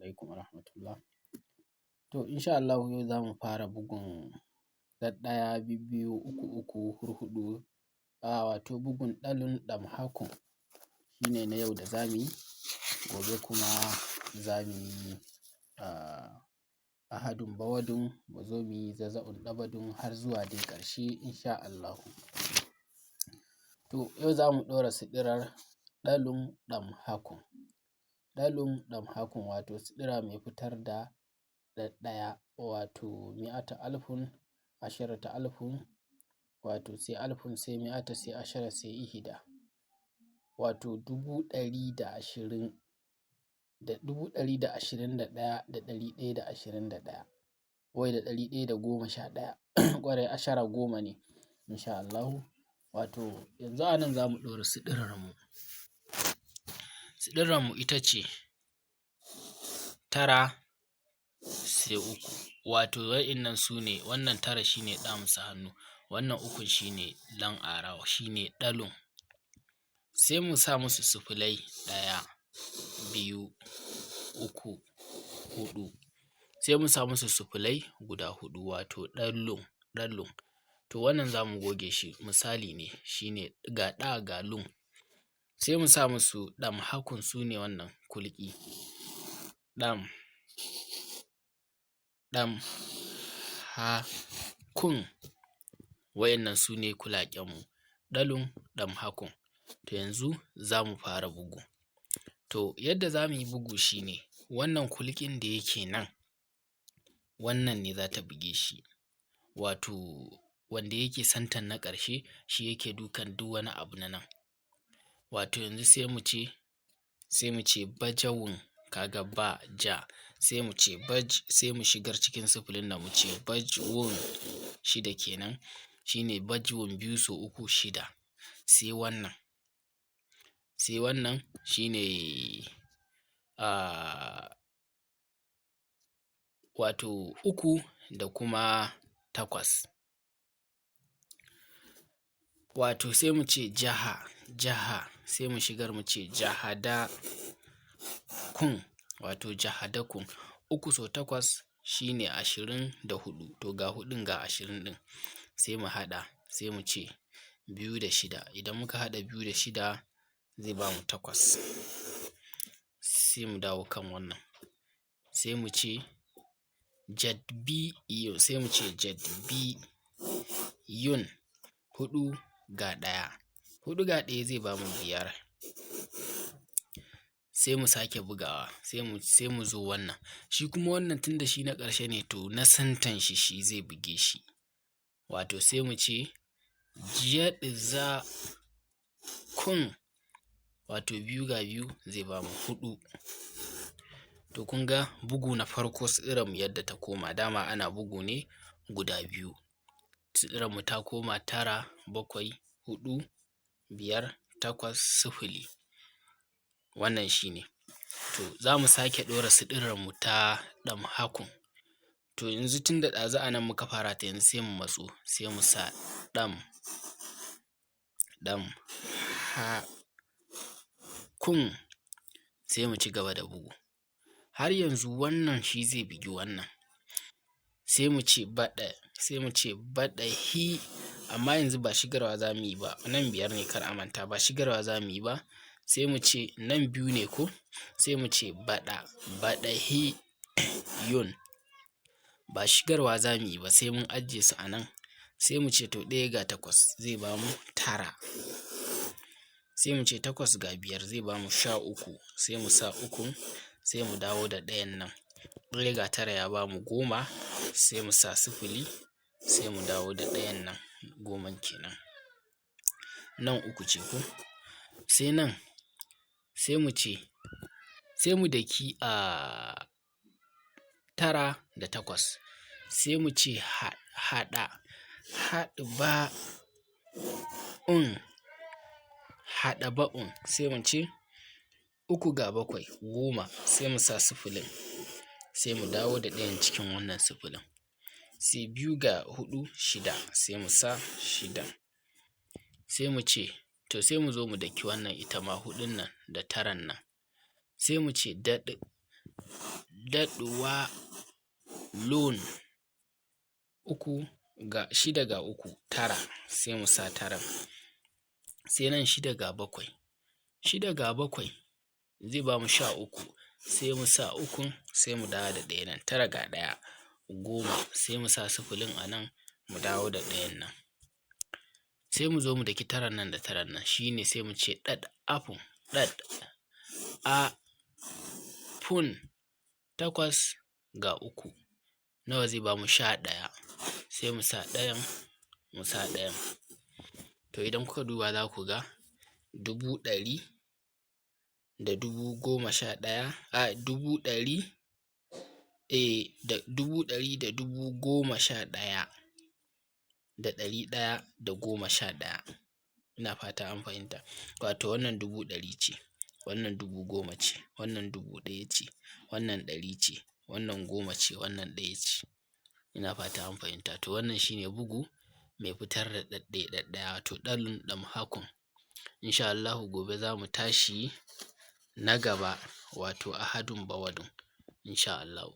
alaikum warahmatullah. To insha Allahu yau za mu fara bugun ɗaɗɗaya, bibbiyu, uku uku, hurhuɗu, wato bugun ɗalun ɗam hakun shi ne na yau da za mu yi. Gobe kuma za mu yi ahadun bawadun, mu zo mu yi zaza'un ɗabadun har zuwa dai ƙarshe insha Allahu. To yau za mu ɗora siɗirar ɗalun ɗam hakun. Ɗalun ɗam hakun wato siɗira mai fitar da ɗaɗɗaya wato mi'ata alfun, asharata alfun, wato sai alfun sai mi'ata sai ashara sai ihida, wato 121,121 wai da 111 ƙwarai ashara goma ne insha Allahu. Wato yanzu a nan za mu ɗora siɗirarmu. Siɗirarmu ita ce tara sai uku, wato wa'innan su ne, wannan tara shi ne ɗamusa hannu, wannan ukun shi ne lan'arawa shi ne ɗalun. Sai mu sa musu sifilai ɗaya, biyu, uku, huɗu. Sai mu sa musu sifilai guda huɗu wato ɗalun ɗalun. To wannan za mu goge shi misali ne shi ne ga ɗa ga lun. Sai mu sa musu ɗam hakun su ne wannan kulki ɗam ɗam hakun, wa'innan su ne kulaƙenmu ɗalun ɗam hakun. To yanzu za mu fara bugu. To yadda za mu yi bugu shi ne wannan kulkin da yake nan, wannan ne za ta buge shi, wato wanda yake santan na ƙarshe shi yake dukan duk wani abu na nan. Wato yanzu sai mu ce bajawun, ka ga ba ja, sai mu ce baj, sai mu shigar cikin sifilin nan mu ce bajwun, shida kenan shi ne bajwun biyu sau uku shida. Sai wannan shi ne wato uku da kuma takwas. Wato sai mu ce jaha jaha, sai mu shigar mu ce jahada kun, wato jahadakun. Uku sau takwas shi ne 24, to ga huɗun ga 20 ɗin. Sai mu haɗa sai mu ce biyu da shida, idan muka haɗa biyu da shida zai ba mu takwas. Sai mu dawo kan wannan sai mu ce jadbiyun, sai mu ce jadbiyun, huɗu ga ɗaya, huɗu ga ɗaya zai ba mu 5. Sai mu sake bugawa sai mu zo wannan, shi kuma wannan tun da shi na ƙarshe ne to na santan shi shi zai buge shi. Wato sai mu ce jadzakun, wato biyu ga biyu zai ba mu 4. To kun ga bugu na farko siɗirarmu yadda ta koma, dama ana bugu ne guda biyu. Siɗirarmu ta koma tara, bakwai, huɗu, biyar, takwas, sifili. Wannan shi ne. To za mu sake ɗora siɗirarmu ta ɗam hakun. To yanzu tun da ɗazu a nan muka fara ta, yanzu sai mu matso sai mu sa ɗam ɗam hakun, sai mu ci gaba da bugu. Har yanzu wannan shi zai bugi wannan. Sai mu ce baɗa, sai mu ce baɗahi, amma yanzu ba shigarwa za mu yi ba, nan 5 ne kar a manta, ba shigarwa za mu yi ba. Sai mu ce nan 2 ne ko, sai mu ce baɗa baɗahiyun, ba shigarwa za mu yi ba sai mun ajiye su a nan. Sai mu ce to 1 ga 8 zai ba mu 9. Sai mu ce 8 ga 5 zai ba mu 13, sai mu sa ukun, sai mu dawo da ɗayan nan. 1 ga 9 ya ba mu 10, sai mu sa sifili, sai mu dawo da ɗayan nan 10 kenan. Nan 3 ce ko, sai nan sai mu ce, sai mu daki 9 da 8, sai mu ce haɗa haɗba'un, haɗaba'un, sai mu ce 3 ga 7 10, sai mu sa sifilin, sai mu dawo da ɗayan cikin wannan sifilin. Sai 2 ga 4 6, sai mu sa 6. Sai mu ce to sai mu zo mu daki wannan ita ma 4 nan da 9 nan. Sai mu ce daɗuwa lun 6 ga 3 9 sai mu sa 9 sai nan 6 ga 7 6 ga 7 zai ba mu 13 sai mu sa 3 sai mu dawo da 1 nan 9 ga 1 10 sai mu sa 0 a nan mu dawo da 1 nan sai mu zo mu daki 9 nan da 9 nan shine sai mu ce ɗaɗ afun ɗaɗ a fun 8 ga 3 nawa zai ba mu 11 sai mu sa 1 mu sa 1 to idan kuka duba za ku ga 100 da 11,000 a 100 da 111,111 ina fata an fahimta wato wannan 100 ce wannan 10,000 ce wannan 1,000 ce wannan 100 ce wannan 10 ce wannan 1 ce ina fata an fahimta to wannan shine bugu mai fitar da ɗaɗɗaya wato ɗalun ɗam hakun insha Allahu gobe za mu tashi na gaba wato ahadun bawadun insha Allahu.